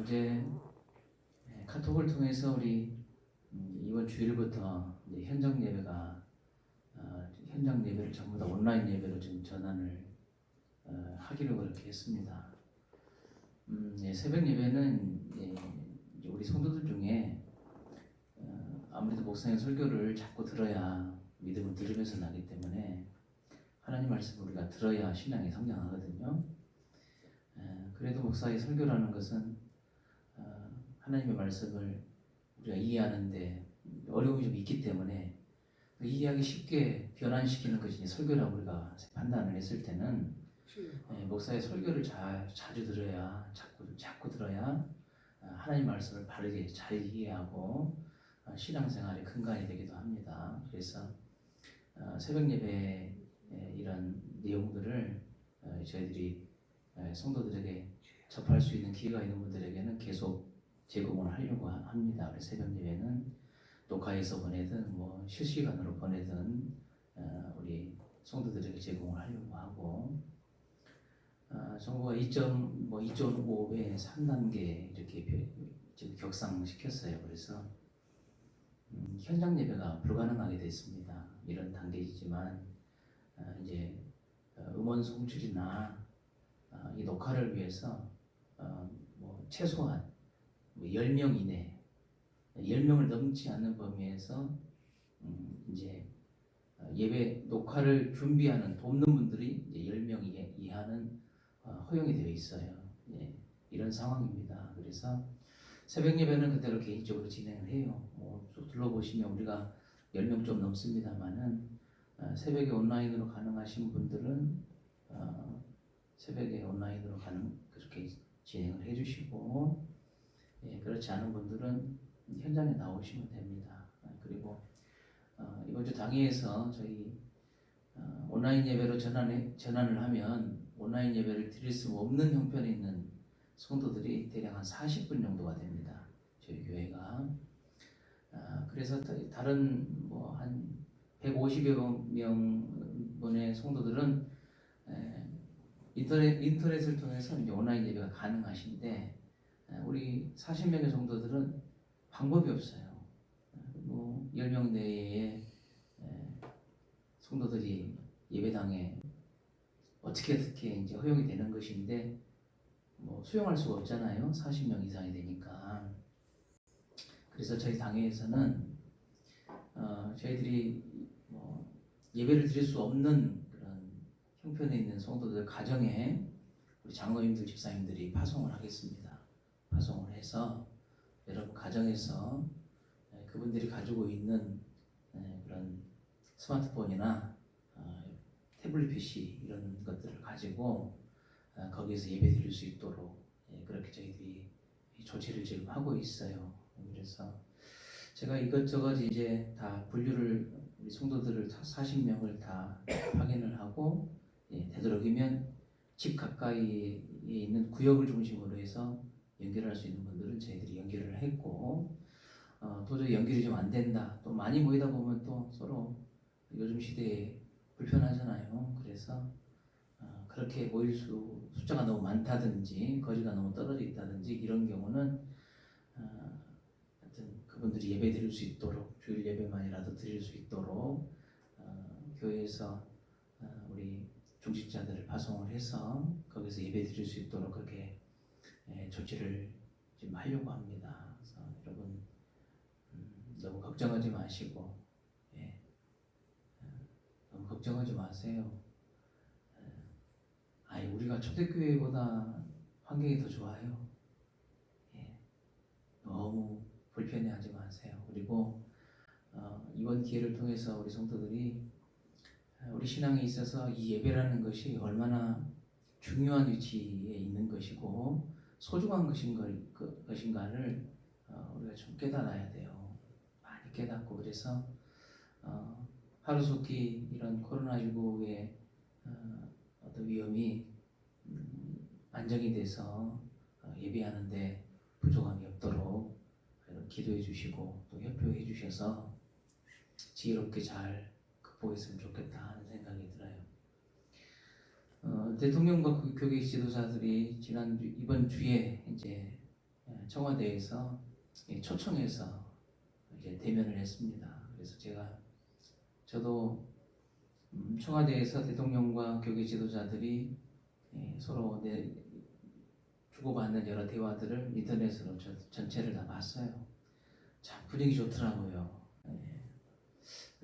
어제 카톡을 통해서 우리 이번 주일부터 이제 현장 예배를 전부 다 온라인 예배로 지금 전환을 하기로 그렇게 했습니다. 새벽 예배는 이제 우리 성도들 중에 아무래도 목사님 설교를 자꾸 들어야 믿음은 들으면서 나기 때문에 하나님 말씀을 우리가 들어야 신앙이 성장하거든요. 그래도 목사의 설교라는 것은 하나님의 말씀을 우리가 이해하는데 어려움이 좀 있기 때문에 이해하기 쉽게 변환시키는 것이 설교라고 우리가 판단을 했을 때는 목사의 설교를 자주 들어야 자꾸 들어야 하나님 말씀을 바르게 잘 이해하고 신앙생활의 근간이 되기도 합니다. 그래서 새벽 예배의 이런 내용들을 저희들이 성도들에게 접할 수 있는 기회가 있는 분들에게는 계속 제공을 하려고 합니다. 그래서 새벽 예배는 녹화해서 보내든 실시간으로 보내든 우리 성도들에게 제공을 하려고 하고 정부가 2.5배 3단계 이렇게 지금 격상시켰어요. 그래서 현장 예배가 불가능하게 됐습니다. 이런 단계이지만 이제 음원 송출이나 이 녹화를 위해서 최소한 10명 이내, 10명을 넘지 않는 범위에서 이제 예배 녹화를 준비하는 돕는 분들이 이제 10명 이하는 허용이 되어 있어요. 이런 상황입니다. 그래서 새벽 예배는 그대로 개인적으로 진행을 해요. 쭉 둘러보시면 우리가 10명 좀 넘습니다만은 새벽에 온라인으로 가능하신 분들은 새벽에 온라인으로 그렇게 진행을 해주시고 그렇지 않은 분들은 현장에 나오시면 됩니다. 그리고 이번 주 당회에서 저희 온라인 예배로 전환을 하면 온라인 예배를 드릴 수 없는 형편에 있는 성도들이 대략 한 40분 정도가 됩니다. 저희 교회가. 그래서 다른 한 150여 명분의 성도들은 인터넷을 통해서 이제 온라인 예배가 가능하신데 우리 40명의 성도들은 방법이 없어요. 10명 내에 성도들이 예배당에 어떻게 이제 허용이 되는 것인데 수용할 수가 없잖아요. 40명 이상이 되니까. 그래서 저희 당회에서는 저희들이 예배를 드릴 수 없는 그런 형편에 있는 성도들 가정에 우리 장로님들, 집사님들이 파송을 하겠습니다. 파송을 해서 여러분 가정에서 그분들이 가지고 있는 그런 스마트폰이나 태블릿 PC 이런 것들을 가지고 거기에서 예배 드릴 수 있도록 그렇게 저희들이 조치를 지금 하고 있어요. 그래서 제가 이것저것 이제 다 분류를 우리 성도들을 40명을 다 확인을 하고 되도록이면 집 가까이에 있는 구역을 중심으로 해서 연결할 수 있는 분들은 저희들이 연결을 했고 도저히 연결이 좀 안 된다. 또 많이 모이다 보면 또 서로 요즘 시대에 불편하잖아요. 그래서 그렇게 모일 숫자가 너무 많다든지 거리가 너무 떨어져 있다든지 이런 경우는 하여튼 그분들이 예배 드릴 수 있도록 주일 예배만이라도 드릴 수 있도록 교회에서 우리 중직자들을 파송을 해서 거기서 예배 드릴 수 있도록 그렇게 조치를 지금 하려고 합니다. 그래서 여러분 너무 걱정하지 마시고 너무 걱정하지 마세요. 우리가 초대교회보다 환경이 더 좋아요. 너무 불편해하지 마세요. 그리고 이번 기회를 통해서 우리 성도들이 우리 신앙에 있어서 이 예배라는 것이 얼마나 중요한 위치에 있는 것이고 소중한 것인가를 우리가 좀 깨달아야 돼요. 많이 깨닫고 그래서 하루속히 이런 코로나19의 어떤 위험이 안정이 돼서 예배하는데 부족함이 없도록 기도해 주시고 또 협조해 주셔서 지혜롭게 잘 극복했으면 좋겠다 하는 생각이 들어요. 대통령과 그 교계 지도자들이 이번 주에 이제 청와대에서 초청해서 이제 대면을 했습니다. 그래서 저도 청와대에서 대통령과 교계 지도자들이 서로 주고받는 여러 대화들을 인터넷으로 전체를 다 봤어요. 참 분위기 좋더라고요.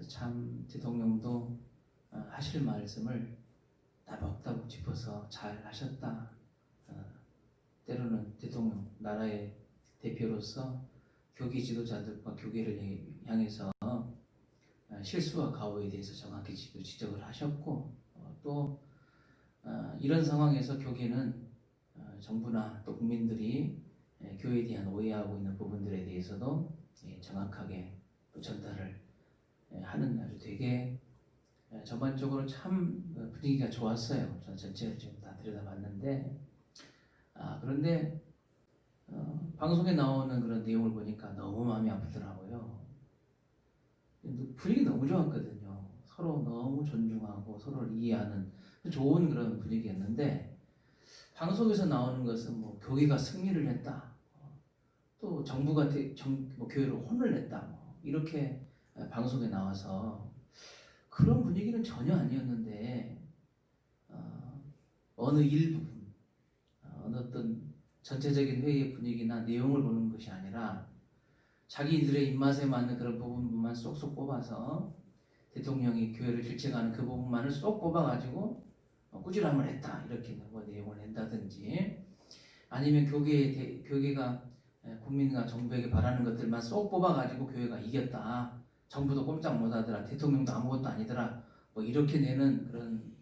참 대통령도 하실 말씀을 따박따박 짚어서 잘 하셨다. 때로는 대통령, 나라의 대표로서 교계 지도자들과 교계를 향해서 실수와 가오에 대해서 정확히 지적을 하셨고, 또 이런 상황에서 교계는 정부나 또 국민들이 교회에 대한 오해하고 있는 부분들에 대해서도 정확하게 또 전달을 하는 아주 되게 전반적으로 참 분위기가 좋았어요. 저는 전체를 지금 다 들여다봤는데, 그런데 방송에 나오는 그런 내용을 보니까 너무 마음이 아프더라고요. 분위기 너무 좋았거든요. 서로 너무 존중하고 서로를 이해하는 좋은 그런 분위기였는데, 방송에서 나오는 것은 뭐 교회가 승리를 했다, 또 정부가 교회를 혼을 냈다, 이렇게 방송에 나와서 그런 분위기는 전혀 아니었는데, 어느 일부분, 어느 어떤 전체적인 회의의 분위기나 내용을 보는 것이 아니라 자기들의 입맛에 맞는 그런 부분만 쏙쏙 뽑아서 대통령이 교회를 질책하는 그 부분만을 쏙 뽑아가지고 꾸지람을 했다, 이렇게 뭐 내용을 낸다든지, 아니면 교계가 국민과 정부에게 바라는 것들만 쏙 뽑아가지고 교회가 이겼다, 정부도 꼼짝 못하더라, 대통령도 아무것도 아니더라, 뭐 이렇게 내는 그런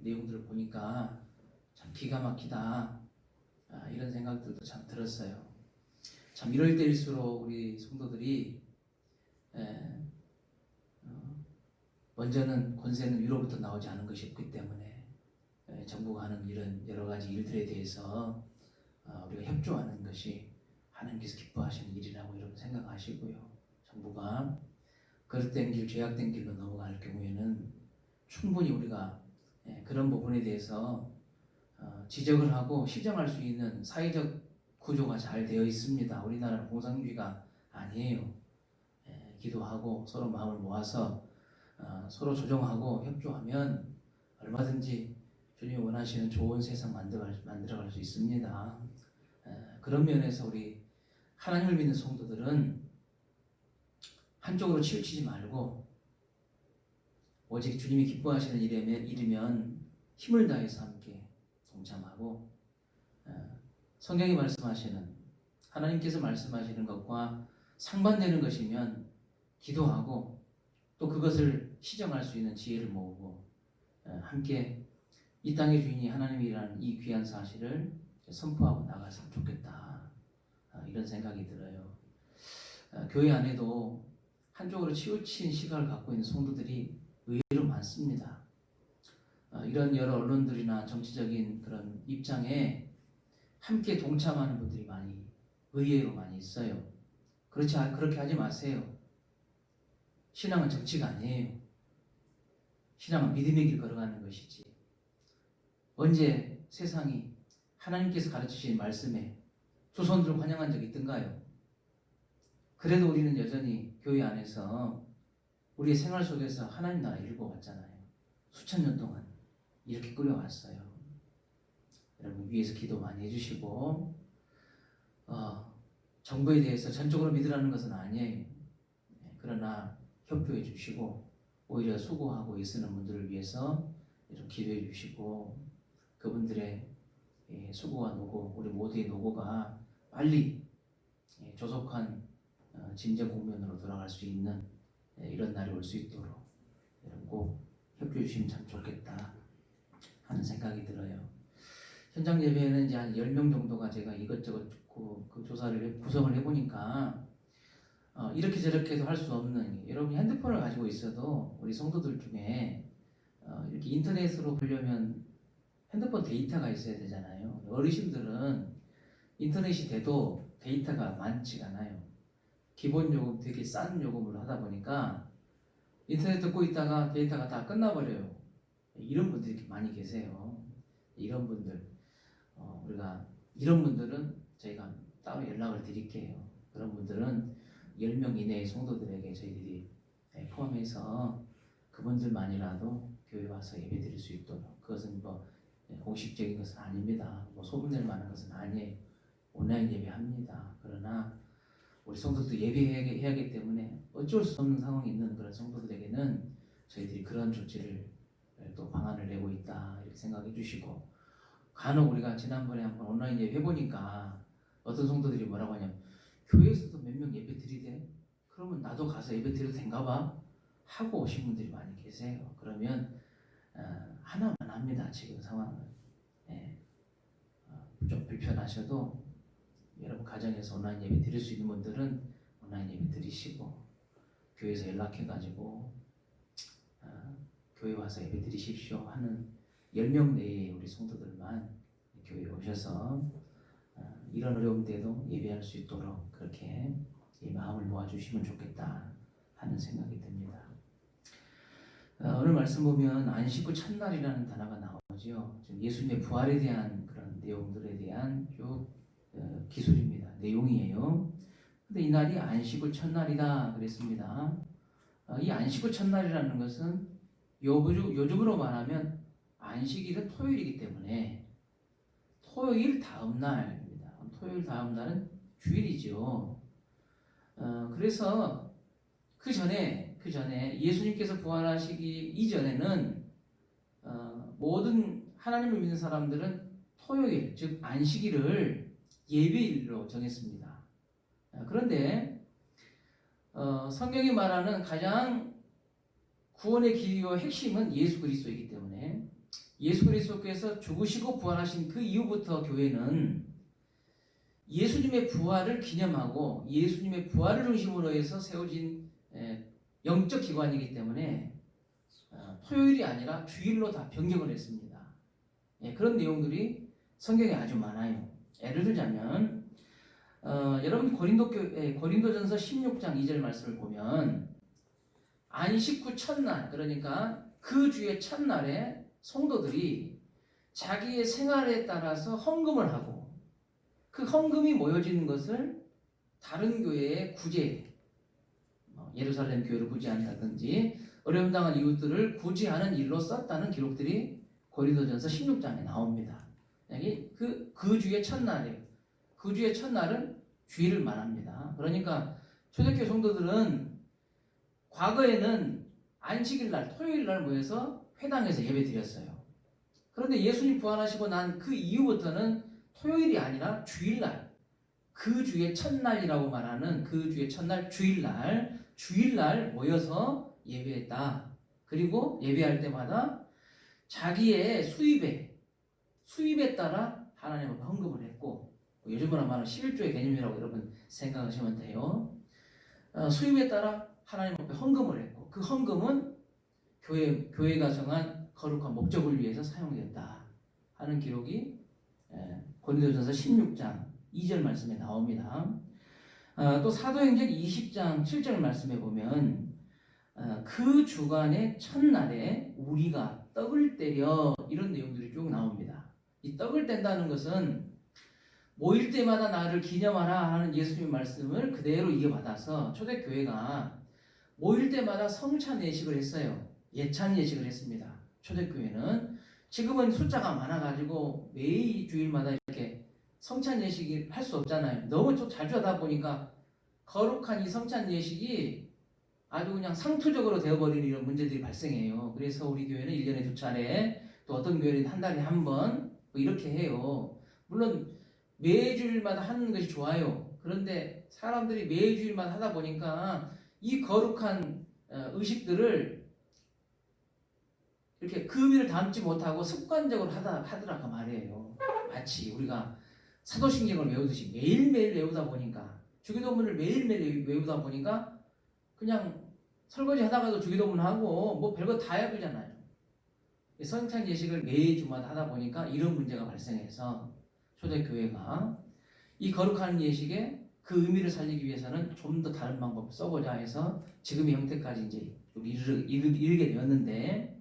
내용들을 보니까 참 기가 막히다, 이런 생각들도 참 들었어요. 참 이럴 때일수록 우리 성도들이 먼저는 권세는 위로부터 나오지 않은 것이 없기 때문에 정부가 하는 이런 여러 가지 일들에 대해서 우리가 협조하는 것이 하나님께서 기뻐하시는 일이라고 여러분 생각하시고요. 정부가 그릇된 길, 죄악된 길로 넘어갈 경우에는 충분히 우리가 그런 부분에 대해서 지적을 하고 시정할 수 있는 사회적 구조가 잘 되어 있습니다. 우리나라는 공산주의가 아니에요. 기도하고 서로 마음을 모아서 서로 조정하고 협조하면 얼마든지 주님이 원하시는 좋은 세상 만들어갈 수 있습니다. 그런 면에서 우리 하나님을 믿는 성도들은 한쪽으로 치우치지 말고 오직 주님이 기뻐하시는 일이면 힘을 다해서 함께 동참하고, 성경이 말씀하시는, 하나님께서 말씀하시는 것과 상반되는 것이면 기도하고 또 그것을 시정할 수 있는 지혜를 모으고 함께 이 땅의 주인이 하나님이라는 이 귀한 사실을 선포하고 나갔으면 좋겠다, 이런 생각이 들어요. 교회 안에도 한쪽으로 치우친 시각을 갖고 있는 성도들이 의외로 많습니다. 이런 여러 언론들이나 정치적인 그런 입장에 함께 동참하는 분들이 의외로 많이 있어요. 그렇게 하지 마세요. 신앙은 정치가 아니에요. 신앙은 믿음의 길 걸어가는 것이지. 언제 세상이 하나님께서 가르치신 말씀에 두 손들을 환영한 적이 있던가요? 그래도 우리는 여전히 교회 안에서 우리의 생활 속에서 하나님 나라 읽어왔잖아요. 수천 년 동안 이렇게 끌어왔어요. 여러분 위에서 기도 많이 해주시고, 정부에 대해서 전적으로 믿으라는 것은 아니에요. 그러나 협조해 주시고 오히려 수고하고 애쓰는 분들을 위해서 좀 기도해 주시고, 그분들의 수고와 노고, 우리 모두의 노고가 빨리 조속한 진정 국면으로 돌아갈 수 있는 이런 날이 올 수 있도록 여러분 꼭 협조해 주시면 참 좋겠다 하는 생각이 들어요. 현장 예배는 이제 한 10명 정도가 제가 이것저것 그 조사를 구성을 해보니까 이렇게 저렇게도 할 수 없는, 여러분이 핸드폰을 가지고 있어도 우리 성도들 중에 이렇게 인터넷으로 보려면 핸드폰 데이터가 있어야 되잖아요. 어르신들은 인터넷이 돼도 데이터가 많지가 않아요. 기본 요금 되게 싼 요금으로 하다 보니까 인터넷 듣고 있다가 데이터가 다 끝나버려요. 이런 분들이 많이 계세요. 이런 분들, 이런 분들은 저희가 연락을 드릴게요. 그런 분들은 10명 이내의 성도들에게 저희들이 포함해서 그분들만이라도 교회 와서 예배 드릴 수 있도록, 그것은 뭐 공식적인 것은 아닙니다. 뭐 소문낼 만한 것은 아니에요. 온라인 예배합니다. 그러나 우리 성도들 예배해야 하기 때문에 어쩔 수 없는 상황이 있는 그런 성도들에게는 저희들이 그런 조치를 또 방안을 내고 있다 이렇게 생각해 주시고, 간혹 우리가 지난번에 한번 온라인 예배 해보니까 어떤 성도들이 뭐라고 하냐면 교회에서도 몇 명 예배 드리대? 그러면 나도 가서 예배 드려도 된가 봐? 하고 오신 분들이 많이 계세요. 그러면 하나만 합니다. 지금 상황은. 좀 불편하셔도 여러분 가정에서 온라인 예배 드릴 수 있는 분들은 온라인 예배 드리시고, 교회에서 연락해가지고 교회 와서 예배 드리십시오 하는 10명 내에 우리 성도들만 교회에 오셔서 이런 어려움 때도 예배할 수 있도록 그렇게 이 마음을 모아주시면 좋겠다 하는 생각이 듭니다. 오늘 말씀 보면 안식 후 첫날이라는 단어가 나오죠. 지금 예수님의 부활에 대한 그런 내용들에 대한 쭉 기술입니다. 내용이에요. 근데 이 날이 안식 후 첫날이다 그랬습니다. 이 안식 후 첫날이라는 것은 요즘으로 말하면 안식일은 토요일이기 때문에 토요일 다음 날입니다. 토요일 다음 날은 주일이죠. 그래서 그 전에 예수님께서 부활하시기 이전에는 모든 하나님을 믿는 사람들은 토요일, 즉 안식일을 예배일로 정했습니다. 그런데 성경이 말하는 가장 구원의 기요 핵심은 예수 그리스도이기 때문에 예수 그리스도께서 죽으시고 부활하신 그 이후부터 교회는 예수님의 부활을 기념하고 예수님의 부활을 중심으로 해서 세워진 영적 기관이기 때문에 토요일이 아니라 주일로 다 변경을 했습니다. 그런 내용들이 성경에 아주 많아요. 예를 들자면 여러분 고린도전서 16장 2절 말씀을 보면 안식 후 첫날, 그러니까 그 주의 첫날에 성도들이 자기의 생활에 따라서 헌금을 하고 그 헌금이 모여지는 것을 다른 교회의 구제, 예루살렘 교회를 구제한다든지 어려움 당한 이웃들을 구제하는 일로 썼다는 기록들이 고린도전서 16장에 나옵니다. 여기 그 주의 첫날이에요. 그 주의 첫날은 주일을 말합니다. 그러니까 초대교회 성도들은 과거에는 안식일 날, 토요일 날 모여서 회당에서 예배 드렸어요. 그런데 예수님 부활하시고 난 그 이후부터는 토요일이 아니라 주일날, 그 주의 첫날이라고 말하는 그 주의 첫날 주일날 모여서 예배했다. 그리고 예배할 때마다 자기의 수입에 따라 하나님 앞에 헌금을 했고, 요즘으로 말하면 11조의 개념이라고 여러분 생각하시면 돼요. 수입에 따라 하나님 앞에 헌금을 했고, 그 헌금은 교회가 정한 거룩한 목적을 위해서 사용됐다 하는 기록이 고린도전서 16장 2절 말씀에 나옵니다. 또 사도행전 20장 7절 말씀에 보면 그 주간의 첫날에 우리가 떡을 떼려, 이런 내용들이 쭉 나옵니다. 이 떡을 뗀다는 것은 모일 때마다 나를 기념하라 하는 예수님의 말씀을 그대로 이어받아서 초대교회가 모일 때마다 성찬 예식을 했어요. 예찬 예식을 했습니다. 초대교회는 지금은 숫자가 많아가지고 매일 주일마다 이렇게 성찬 예식을 할 수 없잖아요. 너무 좀 자주 하다 보니까 거룩한 이 성찬 예식이 아주 그냥 상투적으로 되어버리는 이런 문제들이 발생해요. 그래서 우리 교회는 1년에 2차례, 또 어떤 교회는 한 달에 한 번 이렇게 해요. 물론 매주일마다 하는 것이 좋아요. 그런데 사람들이 매주일마다 하다 보니까 이 거룩한 의식들을 이렇게 그 의미를 담지 못하고 습관적으로 하더라고 말이에요. 마치 우리가 사도신경을 외우듯이 매일매일 외우다 보니까, 주기도문을 매일매일 외우다 보니까 그냥 설거지 하다가도 주기도문 하고 뭐 별거 다 해야 되잖아요. 성찬 예식을 매주마다 하다 보니까 이런 문제가 발생해서 초대교회가 이 거룩한 예식에 그 의미를 살리기 위해서는 좀 더 다른 방법을 써보자 해서 지금의 형태까지 이제 이르게 되었는데,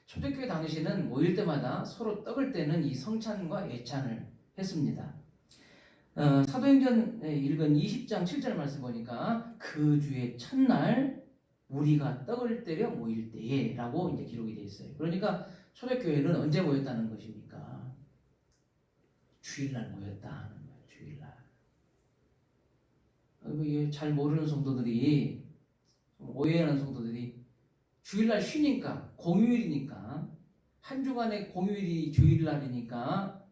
초대교회 당시에는 모일 때마다 서로 떡을 떼는 이 성찬과 예찬을 했습니다. 사도행전에 읽은 20장 7절 말씀 보니까 그 주의 첫날 우리가 떡을 때려 모일 때에 라고 이제 기록이 되어 있어요. 그러니까 초대교회는 언제 모였다는 것입니까? 주일날 모였다 하는 거예요. 주일날. 잘 모르는 성도들이, 오해하는 성도들이 주일날 쉬니까, 공휴일이니까, 한 주간의 공휴일이 주일날이니까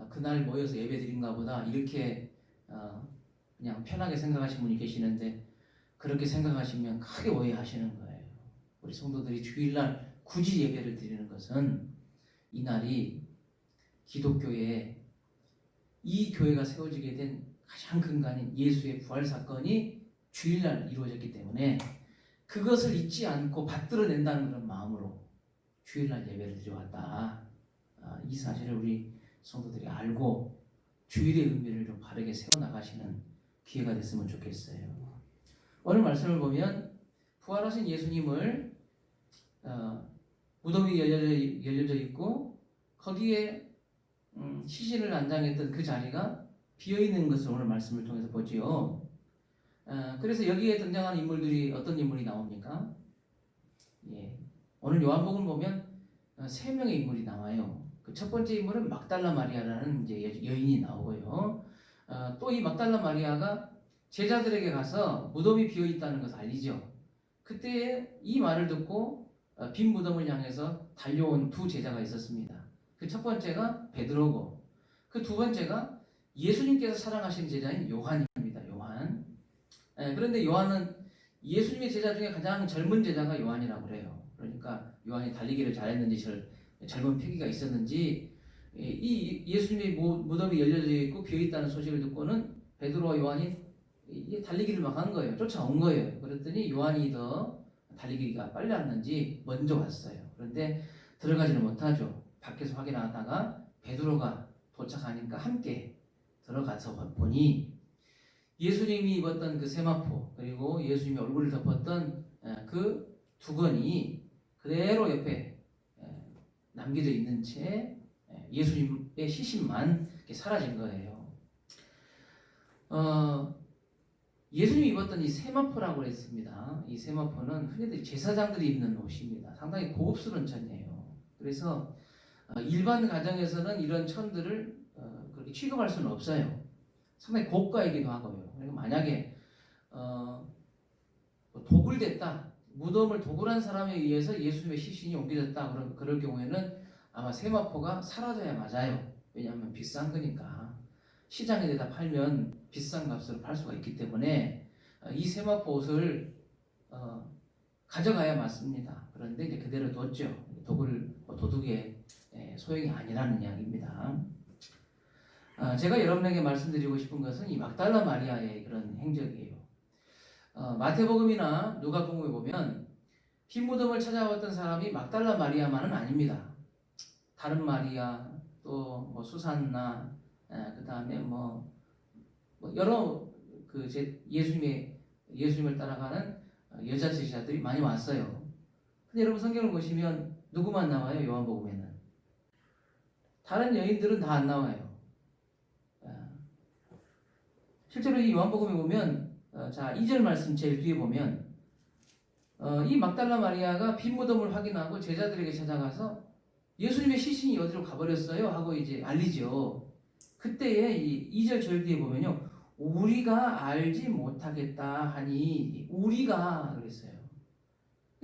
그날 모여서 예배 드린가 보다 이렇게 그냥 편하게 생각하시는 분이 계시는데, 그렇게 생각하시면 크게 오해하시는 거예요. 우리 성도들이 주일날 굳이 예배를 드리는 것은 이날이 기독교의 이 교회가 세워지게 된 가장 근간인 예수의 부활 사건이 주일날 이루어졌기 때문에 그것을 잊지 않고 받들어낸다는 그런 마음으로 주일날 예배를 드려왔다. 이 사실을 우리 성도들이 알고 주일의 의미를 좀 바르게 세워나가시는 기회가 됐으면 좋겠어요. 오늘 말씀을 보면 부활하신 예수님을 무덤이 열려져 있고 거기에 시신을 안장했던 그 자리가 비어있는 것을 오늘 말씀을 통해서 보지요. 그래서 여기에 등장하는 인물들이 어떤 인물이 나옵니까? 예. 오늘 요한복음을 보면 세 명의 인물이 나와요. 그 첫 번째 인물은 막달라 마리아라는 이제 여인이 나오고요. 또 이 막달라 마리아가 제자들에게 가서 무덤이 비어 있다는 것을 알리죠. 그때 이 말을 듣고 빈 무덤을 향해서 달려온 두 제자가 있었습니다. 그 첫 번째가 베드로고, 그 두 번째가 예수님께서 사랑하신 제자인 요한입니다. 요한. 그런데 요한은 예수님의 제자 중에 가장 젊은 제자가 요한이라고 그래요. 그러니까 요한이 달리기를 잘했는지 젊은 패기가 있었는지 이 예수님의 무덤이 열려져 있고 비어 있다는 소식을 듣고는 베드로와 요한이 달리기를 막 한 거예요. 쫓아온 거예요. 그랬더니 요한이 더 달리기가 빨리 왔는지 먼저 왔어요. 그런데 들어가지는 못하죠. 밖에서 확인하다가 베드로가 도착하니까 함께 들어가서 보니 예수님이 입었던 그 세마포, 그리고 예수님의 얼굴을 덮었던 그 두건이 그대로 옆에 남겨져 있는 채 예수님의 시신만 사라진 거예요. 예수님이 입었던 이 세마포라고 했습니다. 이 세마포는 흔히들 제사장들이 입는 옷입니다. 상당히 고급스러운 천이에요. 그래서 일반 가정에서는 이런 천들을 그렇게 취급할 수는 없어요. 상당히 고가이기도 하고요. 그러니까 만약에 도굴 됐다, 무덤을 도굴한 사람에 의해서 예수님의 시신이 옮겨졌다, 그럴 경우에는 아마 세마포가 사라져야 맞아요. 왜냐하면 비싼 거니까. 시장에 내다 팔면 비싼 값으로 팔 수가 있기 때문에 이 세마포 옷을 가져가야 맞습니다. 그런데 이제 그대로 뒀죠. 도둑의 소용이 아니라는 이야기입니다. 제가 여러분에게 말씀드리고 싶은 것은 이 막달라 마리아의 그런 행적이에요. 마태복음이나 누가복음에 보면 빈 무덤을 찾아왔던 사람이 막달라 마리아만은 아닙니다. 다른 마리아, 또 뭐 수산나, 그 다음에 뭐 여러 예수님을 따라가는 여자 제자들이 많이 왔어요. 근데 여러분 성경을 보시면 누구만 나와요? 요한복음에는 다른 여인들은 다 안 나와요. 실제로 이 요한복음에 보면 자 2절 말씀 제일 뒤에 보면 이 막달라 마리아가 빈 무덤을 확인하고 제자들에게 찾아가서 예수님의 시신이 어디로 가버렸어요? 하고 이제 알리죠. 그때에 이 2절 절 뒤에 보면요. 우리가 알지 못하겠다 하니 우리가 그랬어요.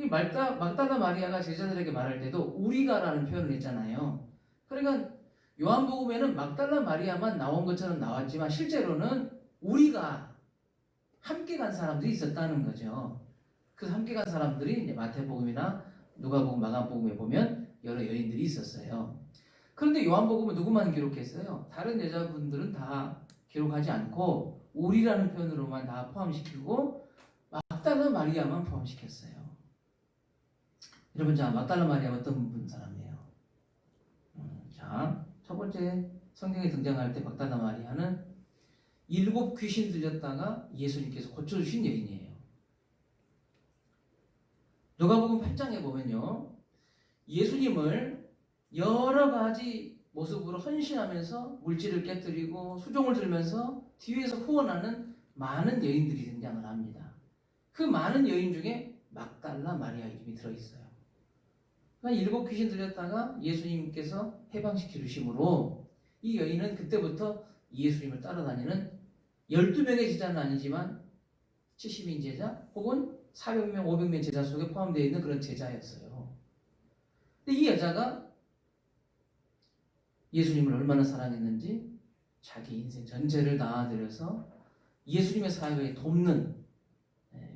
막달라 마리아가 제자들에게 말할 때도 우리가라는 표현을 했잖아요. 그러니까 요한복음에는 막달라 마리아만 나온 것처럼 나왔지만 실제로는 우리가 함께 간 사람들이 있었다는 거죠. 그 함께 간 사람들이 이제 마태복음이나 누가복음, 마가복음에 보면 여러 여인들이 있었어요. 그런데 요한복음은 누구만 기록했어요? 다른 여자분들은 다 기록하지 않고 우리라는 표현으로만 다 포함시키고 막달라 마리아만 포함시켰어요. 여러분, 자 막달라 마리아 어떤 분 사람이에요? 자, 첫 번째 성경에 등장할 때 막달라 마리아는 7 귀신 들렸다가 예수님께서 고쳐주신 여인이에요. 누가복음 8장에 보면요, 예수님을 여러 가지 모습으로 헌신하면서 물질을 깨뜨리고 수종을 들면서 뒤에서 후원하는 많은 여인들이 등장을 합니다. 그 많은 여인 중에 막달라 마리아 이름이 들어있어요. 그러니까 7 귀신 들렸다가 예수님께서 해방시켜 주심으로 이 여인은 그때부터 예수님을 따라다니는 12명의 제자는 아니지만 70인 제자 혹은 400명, 500명 제자 속에 포함되어 있는 그런 제자였어요. 근데 이 여자가 예수님을 얼마나 사랑했는지 자기 인생 전체를 다들여서 예수님의 사역을 돕는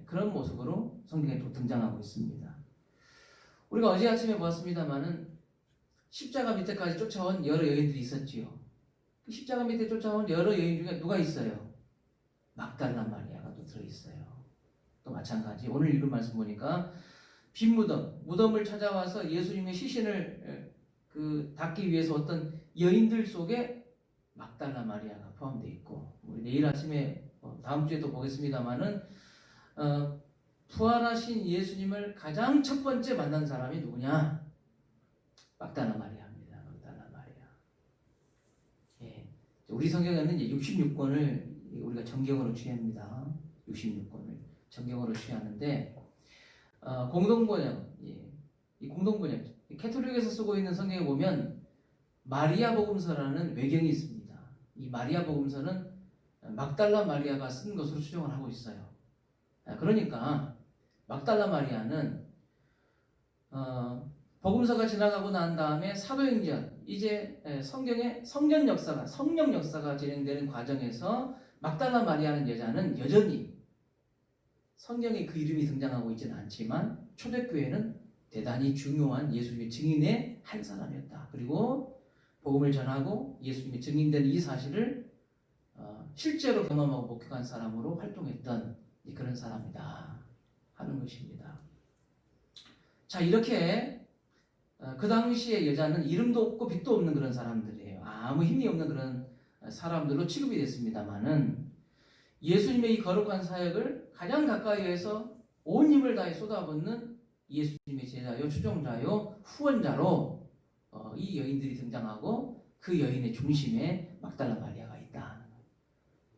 그런 모습으로 성경에 또 등장하고 있습니다. 우리가 어제 아침에 보았습니다마는 십자가 밑에까지 쫓아온 여러 여인들이 있었지요. 그 십자가 밑에 쫓아온 여러 여인 중에 누가 있어요? 막달라 마리아가 또 들어있어요. 또 마찬가지 오늘 읽은 말씀 보니까 빈 무덤을 찾아와서 예수님의 시신을 닦기 위해서 어떤 여인들 속에 막달라 마리아가 포함되어 있고, 우리 내일 아침에 다음 주에 또 보겠습니다마는 부활하신 예수님을 가장 첫 번째 만난 사람이 누구냐? 막달라 마리아입니다. 막달라 마리아. 예. 우리 성경에는 66권을 우리가 정경으로 취합니다. 66권을 정경으로 취하는데 공동번역, 이 공동번역, 캐톨릭에서 쓰고 있는 성경에 보면 마리아 복음서라는 외경이 있습니다. 이 마리아 복음서는 막달라 마리아가 쓴 것으로 추정을 하고 있어요. 그러니까 막달라 마리아는 복음서가 지나가고 난 다음에 사도행전, 이제 성경의 성령 역사가 진행되는 과정에서 막달라 마리아라는 여자는 여전히 성경에 그 이름이 등장하고 있지는 않지만 초대교회는 대단히 중요한 예수님의 증인의 한 사람이었다. 그리고 복음을 전하고 예수님의 증인된 이 사실을 실제로 경험하고 목격한 사람으로 활동했던 그런 사람이다 하는 것입니다. 자, 이렇게 그 당시의 여자는 이름도 없고 빛도 없는 그런 사람들이에요. 아무 힘이 없는 그런 사람들로 취급이 됐습니다마는 예수님의 이 거룩한 사역을 가장 가까이에서 온 힘을 다해 쏟아붓는 예수님의 제자요, 추종자요, 후원자로 이 여인들이 등장하고 그 여인의 중심에 막달라 마리아가 있다.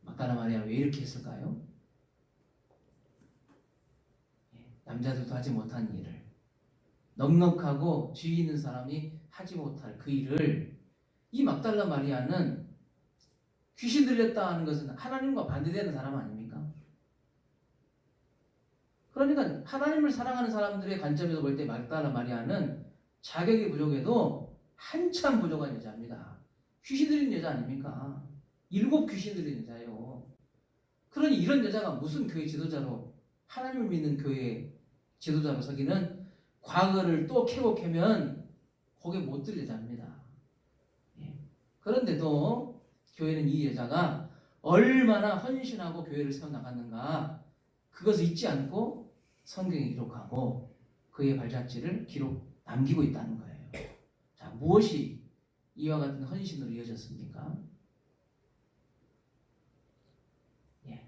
막달라 마리아가 왜 이렇게 했을까요? 남자들도 하지 못한 일을, 넉넉하고 지위 있는 사람이 하지 못할 그 일을 이 막달라 마리아는 귀신 들렸다 하는 것은 하나님과 반대되는 사람 아닙니까? 그러니까 하나님을 사랑하는 사람들의 관점에서 볼 때 막달라 마리아는 자격이 부족해도 한참 부족한 여자입니다. 귀신 들린 여자 아닙니까? 7 귀신 들린 여자예요. 그러니 이런 여자가 무슨 교회 지도자로, 하나님을 믿는 교회 지도자로 서기는 과거를 또 캐고 캐면 거기에 못 들 여자입니다. 그런데도 교회는 이 여자가 얼마나 헌신하고 교회를 세워나갔는가, 그것을 잊지 않고 성경에 기록하고 그의 발자취를 남기고 있다는 거예요. 자, 무엇이 이와 같은 헌신으로 이어졌습니까?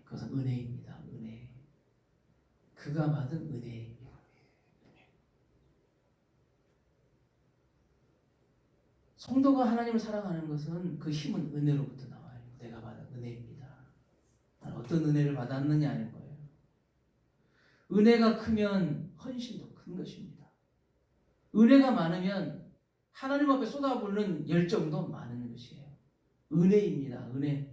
그것은 은혜입니다. 은혜. 그가 받은 은혜입니다. 성도가 하나님을 사랑하는 것은 그 힘은 은혜로부터 나와요. 내가 받은 은혜입니다. 어떤 은혜를 받았느냐 하는 거예요. 은혜가 크면 헌신도 큰 것입니다. 은혜가 많으면 하나님 앞에 쏟아부는 열정도 많은 것이에요. 은혜입니다. 은혜.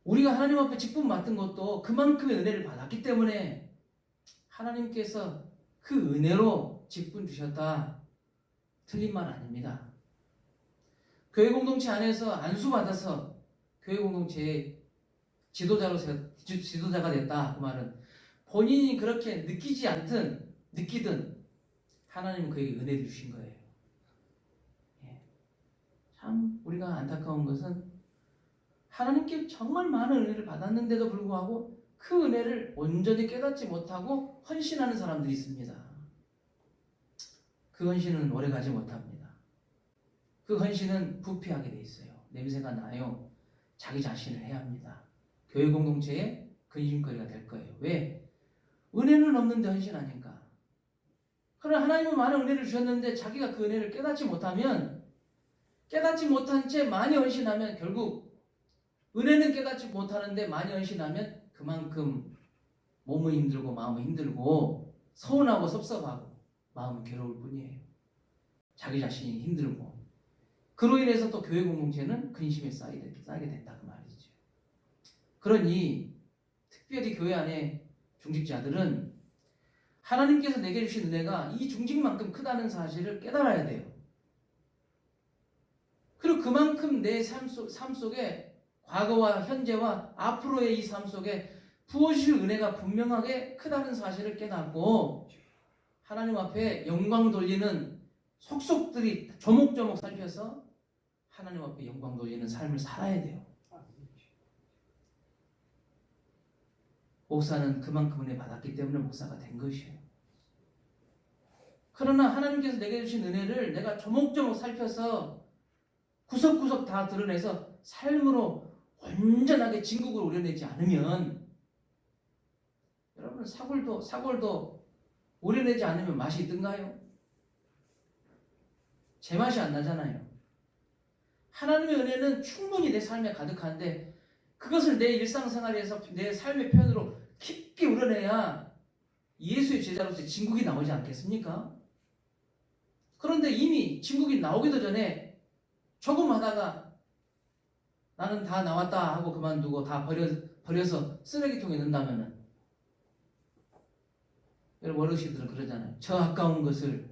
우리가 하나님 앞에 직분 맡은 것도 그만큼의 은혜를 받았기 때문에 하나님께서 그 은혜로 직분 주셨다. 틀린 말 아닙니다. 교회 공동체 안에서 안수받아서 교회 공동체의 지도자가 됐다. 그 말은 본인이 그렇게 느끼지 않든 느끼든 하나님은 그에게 은혜를 주신 거예요. 참 우리가 안타까운 것은 하나님께 정말 많은 은혜를 받았는데도 불구하고 그 은혜를 온전히 깨닫지 못하고 헌신하는 사람들이 있습니다. 그 헌신은 오래가지 못합니다. 그 헌신은 부패하게 돼 있어요. 냄새가 나요. 자기 자신을 해야 합니다. 교회 공동체의 근심거리가 될 거예요. 왜? 은혜는 없는데 헌신하니까. 그러나 하나님은 많은 은혜를 주셨는데 자기가 그 은혜를 깨닫지 못하면, 깨닫지 못한 채 많이 헌신하면 결국 은혜는 깨닫지 못하는데 많이 헌신하면 그만큼 몸은 힘들고 마음은 힘들고 서운하고 섭섭하고 마음은 괴로울 뿐이에요. 자기 자신이 힘들고 그로 인해서 또 교회 공동체는 근심에 쌓이게 된다 그 말이죠. 그러니 특별히 교회 안에 중직자들은 하나님께서 내게 주신 은혜가 이 중직만큼 크다는 사실을 깨달아야 돼요. 그리고 그만큼 내 삶 속에 과거와 현재와 앞으로의 이 삶 속에 부어주실 은혜가 분명하게 크다는 사실을 깨닫고 하나님 앞에 영광 돌리는 속속들이 조목조목 살펴서 하나님 앞에 영광 돌리는 삶을 살아야 돼요. 목사는 그만큼 은혜 받았기 때문에 목사가 된 것이에요. 그러나 하나님께서 내게 주신 은혜를 내가 조목조목 살펴서 구석구석 다 드러내서 삶으로 온전하게 진국을 우려내지 않으면 여러분 사골도 우려내지 않으면 맛이 있던가요? 제맛이 안 나잖아요. 하나님의 은혜는 충분히 내 삶에 가득한데 그것을 내 일상생활에서 내 삶의 표현으로 깊게 우려내야 예수의 제자로서 진국이 나오지 않겠습니까? 그런데 이미 진국이 나오기도 전에 조금 하다가 나는 다 나왔다 하고 그만두고 다 버려서 쓰레기통에 넣는다면은 여러분 어르신들은 그러잖아요. 저 아까운 것을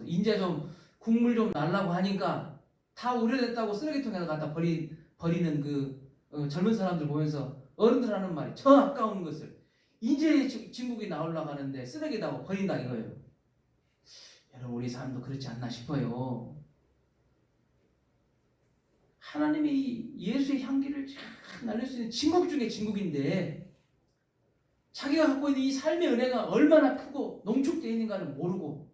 이제 좀 국물 좀 날라고 하니까 다 우려냈다고 쓰레기통에 갖다 버리는 그 젊은 사람들 보면서 어른들 하는 말이 저 아까운 것을 이제 진국이 나오려고 하는데 쓰레기다고 버린다 이거예요. 여러분 우리 삶도 그렇지 않나 싶어요. 하나님이 예수의 향기를 쫙 날릴 수 있는 진국 중에 진국인데 자기가 갖고 있는 이 삶의 은혜가 얼마나 크고 농축되어 있는가를 모르고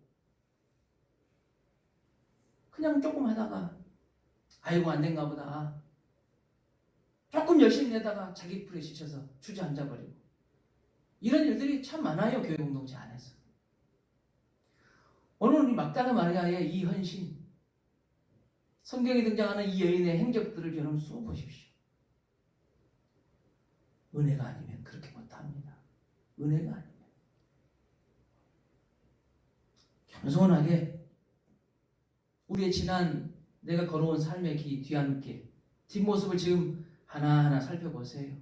그냥 조금 하다가 아이고 안 된가 보다 조금 열심히 내다가 자기 풀에 지쳐서 주저앉아버리고 이런 일들이 참 많아요. 교회 공동체 안에서. 오늘 우리 막다나 마리아의 이 헌신 성경에 등장하는 이 여인의 행적들을 여러분 쏘 보십시오. 은혜가 아니면 그렇게 못합니다. 은혜가 아니면 겸손하게 우리의 지난 내가 걸어온 삶의 뒤안길 뒷모습을 지금 하나하나 살펴보세요.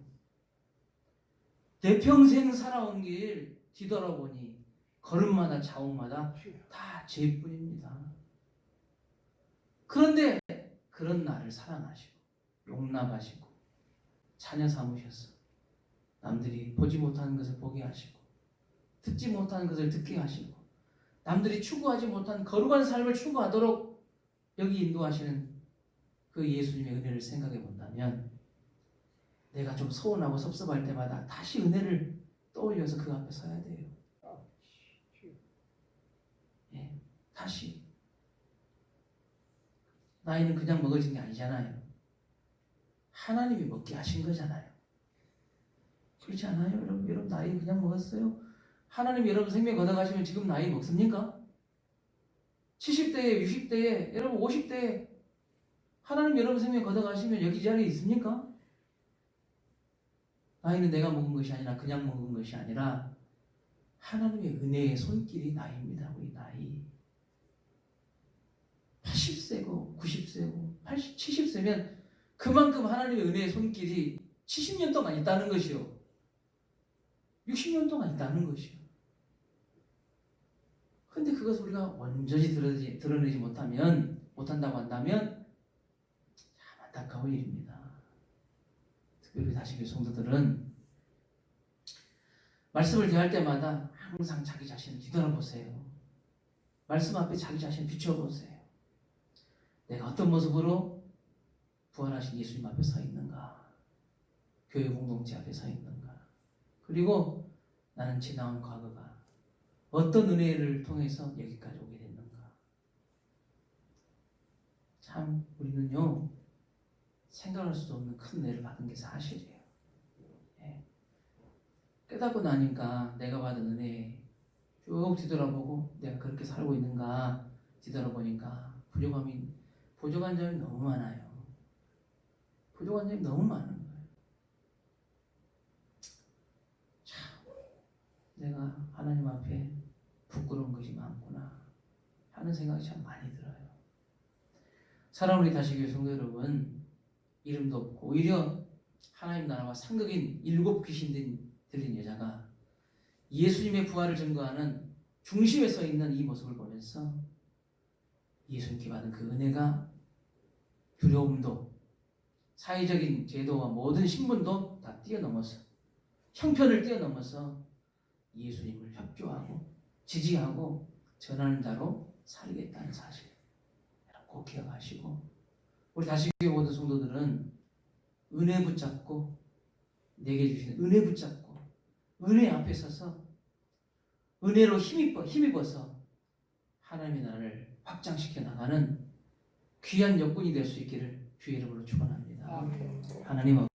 내 평생 살아온 길 뒤돌아보니 걸음마다 자옥마다 다 죄뿐입니다. 그런데 그런 나를 사랑하시고 용납하시고 자녀 삼으셔서 남들이 보지 못하는 것을 보게 하시고 듣지 못하는 것을 듣게 하시고 남들이 추구하지 못한 거룩한 삶을 추구하도록 여기 인도하시는 그 예수님의 은혜를 생각해 본다면 내가 좀 서운하고 섭섭할 때마다 다시 은혜를 떠올려서 그 앞에 서야 돼요. 예, 다시. 나이는 그냥 먹어진 게 아니잖아요. 하나님이 먹게 하신 거잖아요. 그렇지 않아요? 여러분 나이 그냥 먹었어요? 하나님 여러분 생명 걷어가시면 지금 나이 먹습니까? 70대에 60대에 여러분 50대에 하나님 여러분 생명 걷어가시면 여기 자리에 있습니까? 나이는 내가 먹은 것이 아니라 그냥 먹은 것이 아니라 하나님의 은혜의 손길이 나이입니다. 우리 나이 80세고 90세고 80, 70세면 그만큼 하나님의 은혜의 손길이 70년 동안 있다는 것이요. 60년 동안 있다는 것이요. 그런데 그것을 우리가 온전히 드러내지 못한다고 한다면 참 안타까운 일입니다. 특별히 다시교 성도들은 말씀을 대할 때마다 항상 자기 자신을 뒤돌아보세요. 말씀 앞에 자기 자신을 비춰보세요. 내가 어떤 모습으로 부활하신 예수님 앞에 서 있는가? 교회 공동체 앞에 서 있는가? 그리고 나는 지나온 과거가 어떤 은혜를 통해서 여기까지 오게 됐는가? 참 우리는요 생각할 수도 없는 큰 은혜를 받은 게 사실이에요. 예. 깨닫고 나니까 내가 받은 은혜 쭉 뒤돌아보고 내가 그렇게 살고 있는가 뒤돌아보니까 부족한 점이 너무 많아요. 부족한 점이 너무 많은 거예요. 참, 내가 하나님 앞에 부끄러운 것이 많구나 하는 생각이 참 많이 들어요. 사랑하는 우리 다시교회 성도 여러분, 이름도 없고 오히려 하나님 나라와 상극인 7 귀신 들린 여자가 예수님의 부활을 증거하는 중심에 서 있는 이 모습을 보면서 예수님께 받은 그 은혜가 두려움도 사회적인 제도와 모든 신분도 다 뛰어넘어서 형편을 뛰어넘어서 예수님을 협조하고 지지하고 전하는 자로 살겠다는 사실 꼭 기억하시고, 우리 다시교회 모든 성도들은 은혜 붙잡고 내게 주신 은혜 붙잡고 은혜 앞에 서서 은혜로 힘입어서 하나님의 나라를 확장시켜 나가는 귀한 여건이 될 수 있기를 주의 이름으로 축원합니다. 하나님